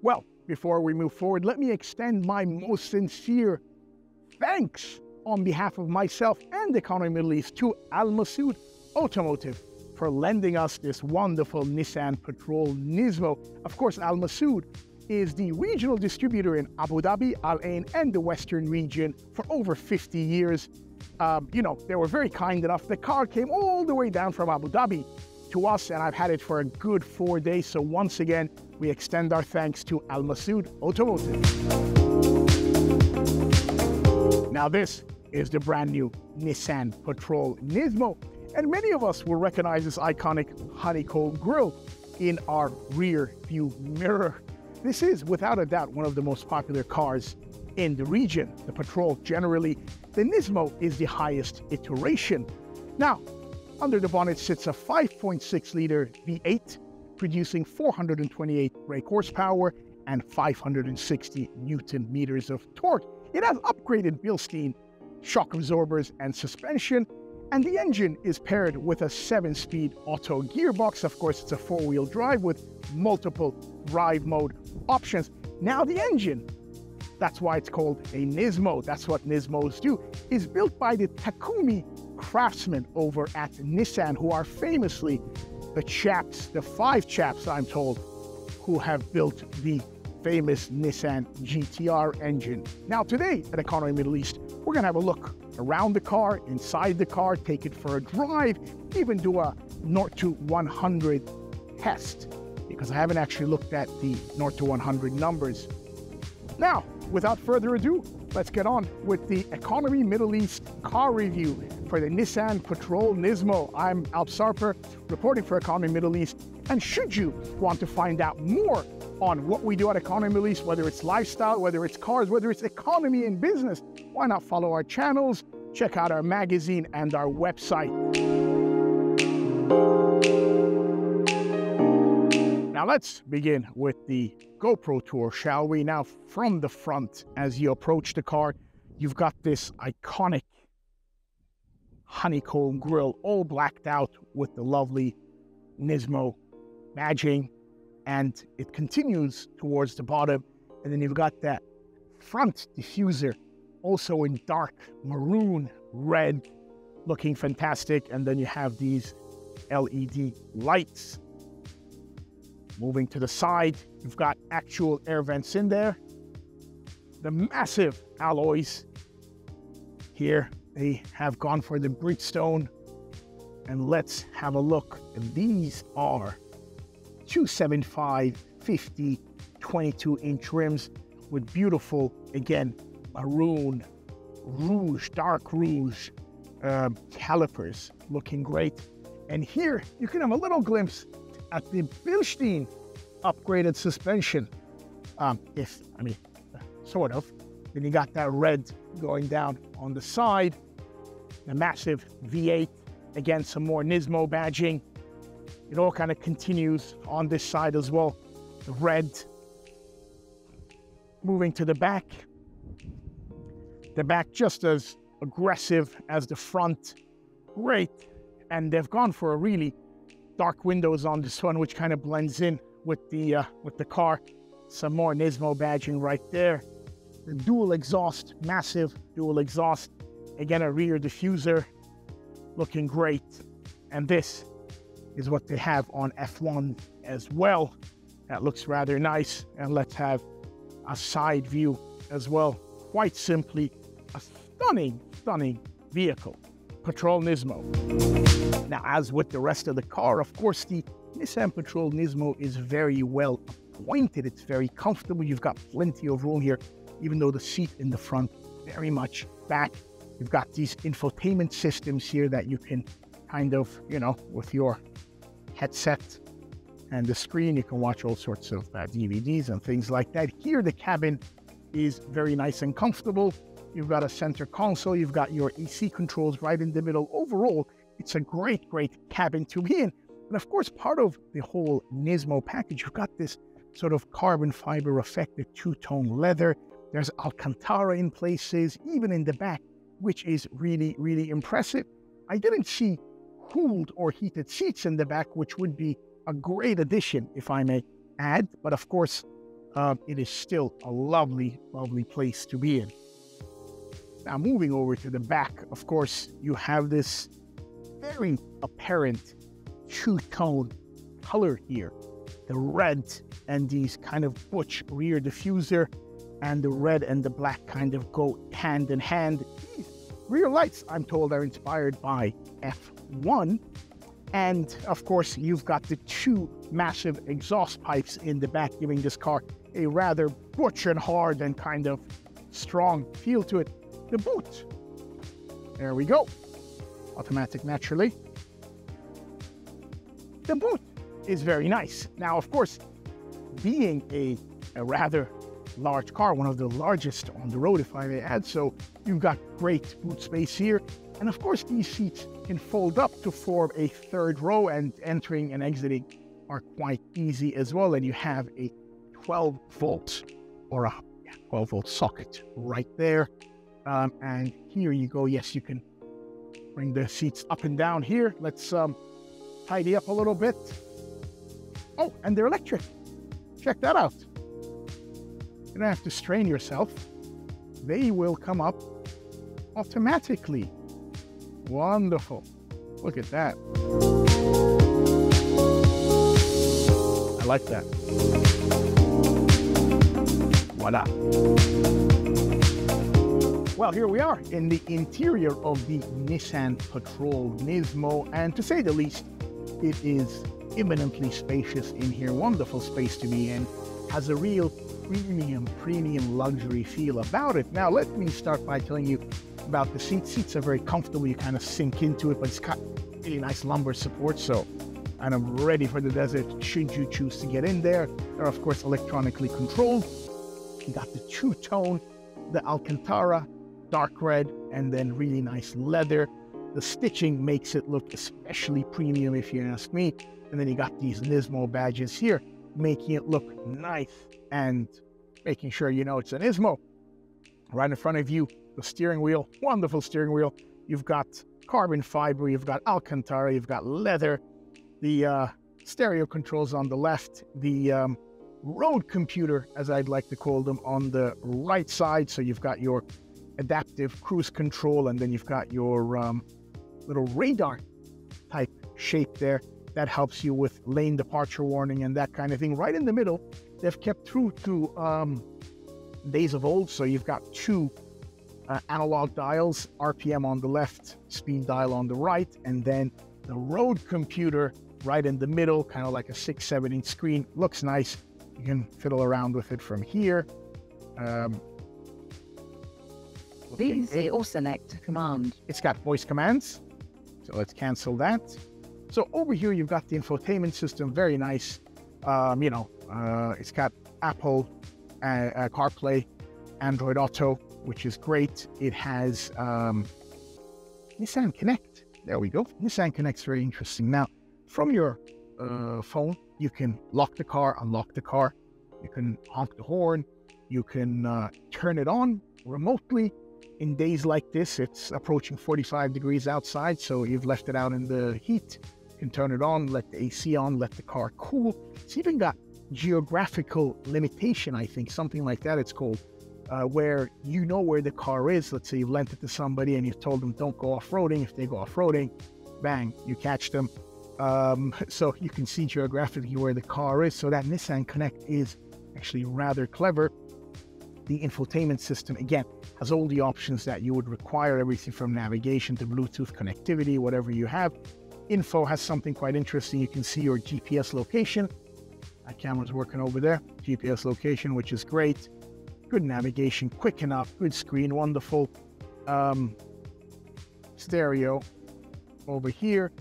Well, before we move forward, let me extend my most sincere thanks on behalf of myself and Economy Middle East to Masaood Automotive for lending us this wonderful Nissan Patrol Nismo. Of course, Masaood is the regional distributor in Abu Dhabi, Al Ain, and the Western region for over 50 years. They were very kind enough. The car came all the way down from Abu Dhabi to us, and I've had it for a good 4 days. So once again, we extend our thanks to Masaood Automotive. Now this is the brand new Nissan Patrol Nismo, and many of us will recognize this iconic honeycomb grille in our rear view mirror. This is without a doubt one of the most popular cars in the region, the Patrol generally. The Nismo is the highest iteration. Now, under the bonnet sits a 5.6-liter V8, producing 428 brake horsepower and 560 Newton meters of torque. It has upgraded Bilstein shock absorbers and suspension, and the engine is paired with a 7-speed auto gearbox. Of course, it's a 4-wheel drive with multiple drive mode options. Now the engine, that's why it's called a Nismo. That's what Nismos do, is built by the Takumi craftsmen over at Nissan, who are famously the 5 chaps, I'm told, who have built the famous Nissan GTR engine. Now today at Economy Middle East, we're gonna have a look around the car, inside the car, take it for a drive, even do a 0 to 100 test, because I haven't actually looked at the 0 to 100 numbers. Now, without further ado, let's get on with the Economy Middle East car review for the Nissan Patrol Nismo. I'm Alp Sarper, reporting for Economy Middle East, and should you want to find out more on what we do at Economy Middle East, whether it's lifestyle, whether it's cars, whether it's economy and business, why not follow our channels, check out our magazine and our website. Now let's begin with the GoPro tour, shall we? Now from the front, as you approach the car, you've got this iconic honeycomb grille, all blacked out with the lovely Nismo badging, and it continues towards the bottom, and then you've got that front diffuser also in dark maroon red, looking fantastic, and then you have these LED lights. Moving to the side, you've got actual air vents in there. The massive alloys here, they have gone for the Bridgestone, and let's have a look. And these are 275, 50, 22-inch rims with beautiful, again, maroon, rouge, dark rouge calipers, looking great. And here you can have a little glimpse at the Bilstein upgraded suspension, sort of. Then you got that red going down on the side, the massive V8, again, some more Nismo badging. It all kind of continues on this side as well. The red. Moving to the back just as aggressive as the front. Great. And they've gone for a really dark windows on this one, which kind of blends in with the car. Some more Nismo badging right there. The dual exhaust, massive dual exhaust. Again, a rear diffuser, looking great. And this is what they have on F1 as well. That looks rather nice. And let's have a side view as well. Quite simply, a stunning, stunning vehicle. Patrol Nismo. Now, as with the rest of the car, of course, the Nissan Patrol Nismo is very well appointed. It's very comfortable. You've got plenty of room here, even though the seat in the front very much back. You've got these infotainment systems here that you can kind of, with your headset and the screen, you can watch all sorts of DVDs and things like that. Here, the cabin is very nice and comfortable. You've got a center console. You've got your AC controls right in the middle. Overall, it's a great, great cabin to be in. And of course, part of the whole Nismo package, you've got this sort of carbon fiber affected two-tone leather. There's Alcantara in places, even in the back, which is really, really impressive. I didn't see cooled or heated seats in the back, which would be a great addition, if I may add. But of course, it is still a lovely, lovely place to be in. Now, moving over to the back, of course, you have this very apparent two-tone color here. The red and these kind of butch rear diffuser, and the red and the black kind of go hand in hand. These rear lights, I'm told, are inspired by F1. And of course, you've got the two massive exhaust pipes in the back, giving this car a rather butch and hard and kind of strong feel to it. The boot, there we go, automatic naturally. The boot is very nice. Now, of course, being a rather large car, one of the largest on the road, if I may add, so you've got great boot space here. And of course, these seats can fold up to form a third row, and entering and exiting are quite easy as well. And you have a 12 volt or a 12 volt socket right there. And here you go. Yes, you can bring the seats up and down here. Let's tidy up a little bit. Oh, and they're electric. Check that out. You don't have to strain yourself. They will come up automatically. Wonderful. Look at that. I like that. Voila. Well, here we are in the interior of the Nissan Patrol Nismo, and to say the least, it is eminently spacious in here. Wonderful space to be in. Has a real premium luxury feel about it. Now, let me start by telling you about the seats. Seats are very comfortable. You kind of sink into it, but it's got really nice lumbar support, so and I'm ready for the desert should you choose to get in there. They're, of course, electronically controlled. You got the two-tone, the Alcantara, dark red, and then really nice leather. The stitching makes it look especially premium, if you ask me. And then you got these Nismo badges here, making it look nice and making sure you know it's a Nismo. Right in front of you, the steering wheel, wonderful steering wheel. You've got carbon fiber, you've got Alcantara, you've got leather, the stereo controls on the left, the road computer, as I'd like to call them, on the right side. So you've got your adaptive cruise control, and then you've got your little radar type shape there that helps you with lane departure warning and that kind of thing. Right in the middle, they've kept true to days of old. So you've got two analog dials, RPM on the left, speed dial on the right, and then the road computer right in the middle, kind of like a 6-7 inch screen. Looks nice. You can fiddle around with it from here. Easy or select command. It's got voice commands, so let's cancel that. So over here you've got the infotainment system, very nice. It's got Apple CarPlay, Android Auto, which is great. It has Nissan Connect. There we go. Nissan Connect's very interesting. Now, from your phone, you can lock the car, unlock the car. You can honk the horn. You can turn it on remotely. In days like this, it's approaching 45 degrees outside, so you've left it out in the heat. You can turn it on, let the AC on, let the car cool. It's even got geographical limitation, I think, something like that it's called, where you know where the car is. Let's say you've lent it to somebody and you've told them don't go off-roading. If they go off-roading, bang, you catch them. So you can see geographically where the car is. So that Nissan Connect is actually rather clever. The infotainment system, again, has all the options that you would require, everything from navigation to Bluetooth connectivity, whatever you have. Info has something quite interesting. You can see your GPS location. That camera's working over there. GPS location, which is great. Good navigation, quick enough, good screen, wonderful. Stereo over here.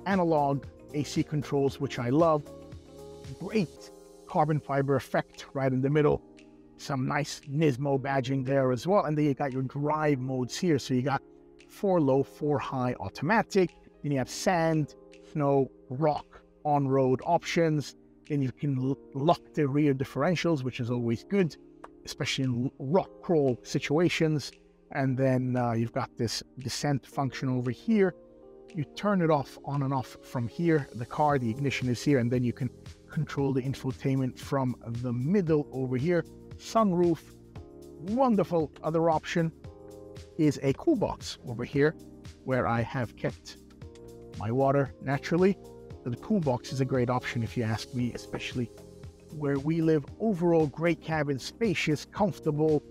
Analog AC controls, which I love. Great carbon fiber effect right in the middle. Some nice Nismo badging there as well. And then you got your drive modes here. So you got 4 low, 4 high automatic. Then you have sand, snow, rock, on-road options. Then you can lock the rear differentials, which is always good, especially in rock crawl situations. And then you've got this descent function over here. You turn it off, on and off from here. The car, the ignition is here, and then you can control the infotainment from the middle over here. Sunroof, wonderful. Other option is a cool box over here where I have kept my water naturally. So the cool box is a great option if you ask me, especially where we live. Overall, great cabin, spacious, comfortable,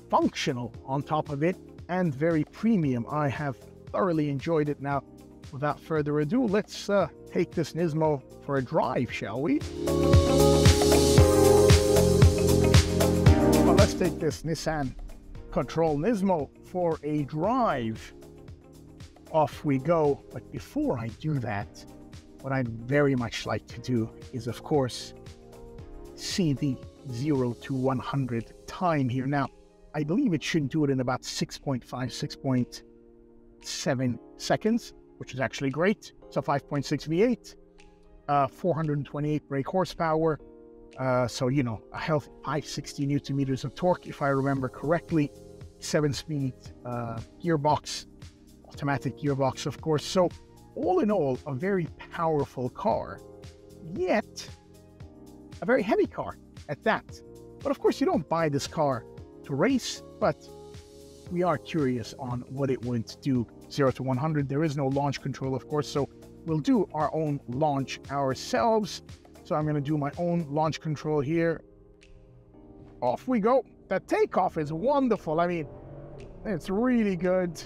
functional on top of it, and very premium. I have thoroughly enjoyed it. Now, without further ado, let's take this Nismo for a drive, shall we? Well, let's take this Nissan Patrol Nismo for a drive. Off we go. But before I do that, what I'd very much like to do is, of course, see the 0 to 100 time here. Now, I believe it should do it in about 6.5, 6.7 seconds, which is actually great. So 5.6 V8, 428 brake horsepower. So, you know, a healthy 560 Newton meters of torque, if I remember correctly. 7-speed gearbox, automatic gearbox, of course. So all in all, a very powerful car, yet a very heavy car at that. But of course, you don't buy this car to race, but we are curious on what it would do 0 to 100. There is no launch control, of course, so we'll do our own launch ourselves. So I'm going to do my own launch control here. Off we go. The takeoff is wonderful. I mean, it's really good.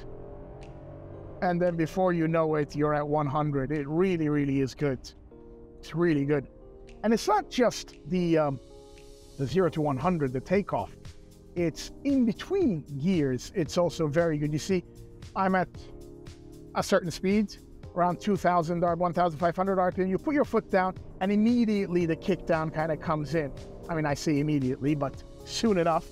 And then before you know it, you're at 100. It really, really is good. It's really good. And it's not just the 0 to 100, the takeoff. It's in between gears. It's also very good. You see, I'm at a certain speed, around 2,000 or 1,500 RPM. You put your foot down, and immediately the kick down kind of comes in. I mean, I say immediately, but soon enough.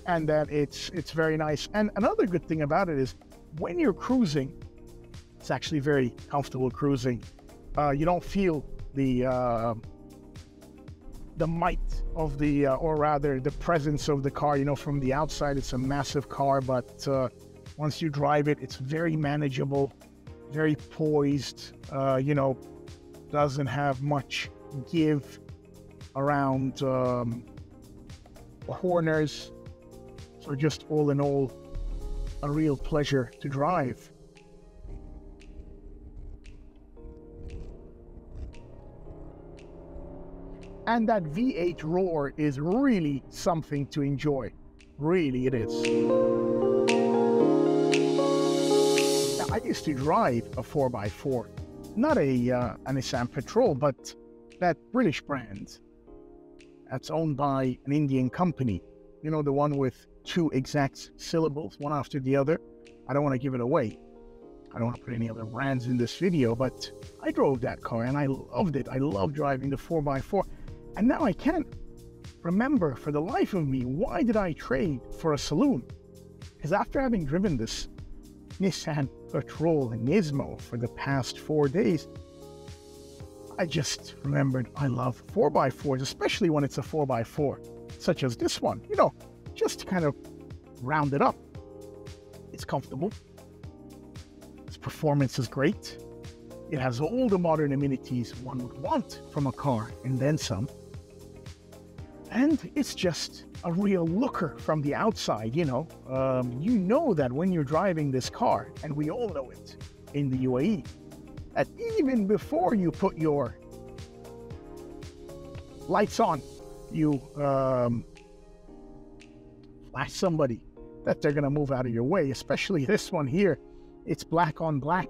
And then it's very nice. And another good thing about it is when you're cruising, it's actually very comfortable cruising. You don't feel the might of the, or rather the presence of the car. You know, from the outside, it's a massive car, but once you drive it, it's very manageable, very poised, you know, doesn't have much give around corners. So just all in all, a real pleasure to drive. And that V8 roar is really something to enjoy. Really, it is. Now, I used to drive a 4x4, not a Nissan Patrol, but that British brand that's owned by an Indian company. You know, the one with 2 exact syllables, one after the other. I don't want to give it away. I don't want to put any other brands in this video, but I drove that car and I loved it. I love driving the 4x4. And now I can't remember for the life of me, why did I trade for a saloon? Because after having driven this Nissan Patrol Nismo for the past 4 days, I just remembered I love 4x4s, especially when it's a 4x4, such as this one. You know, just to kind of round it up. It's comfortable. Its performance is great. It has all the modern amenities one would want from a car, and then some. And it's just a real looker from the outside, you know. You know that when you're driving this car, and we all know it in the UAE, that even before you put your lights on, you flash somebody, that they're going to move out of your way. Especially this one here. It's black on black.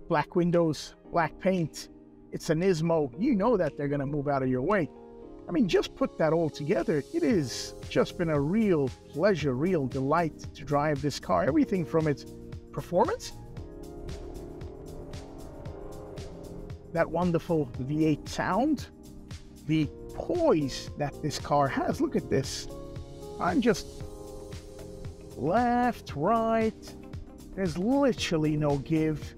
Black windows, black paint. It's a Nismo. You know that they're going to move out of your way. I mean, just put that all together. It has just been a real pleasure, real delight to drive this car. Everything from its performance, that wonderful V8 sound, the poise that this car has. Look at this. I'm just left, right. There's literally no give.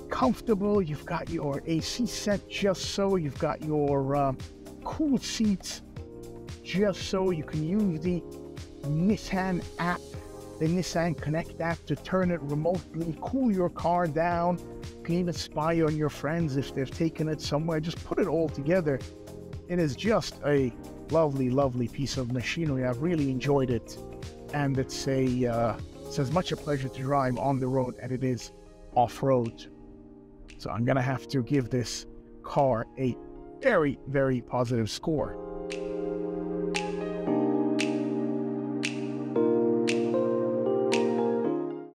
Comfortable. You've got your AC set just so. You've got your cool seats just so. You can use the Nissan app the Nissan Connect app to turn it remotely, cool your car down, can even spy on your friends if they've taken it somewhere. Just put it all together. It is just a lovely, lovely piece of machinery. I've really enjoyed it. And it's as much a pleasure to drive on the road as it is off-road. So I'm gonna have to give this car a very, very positive score.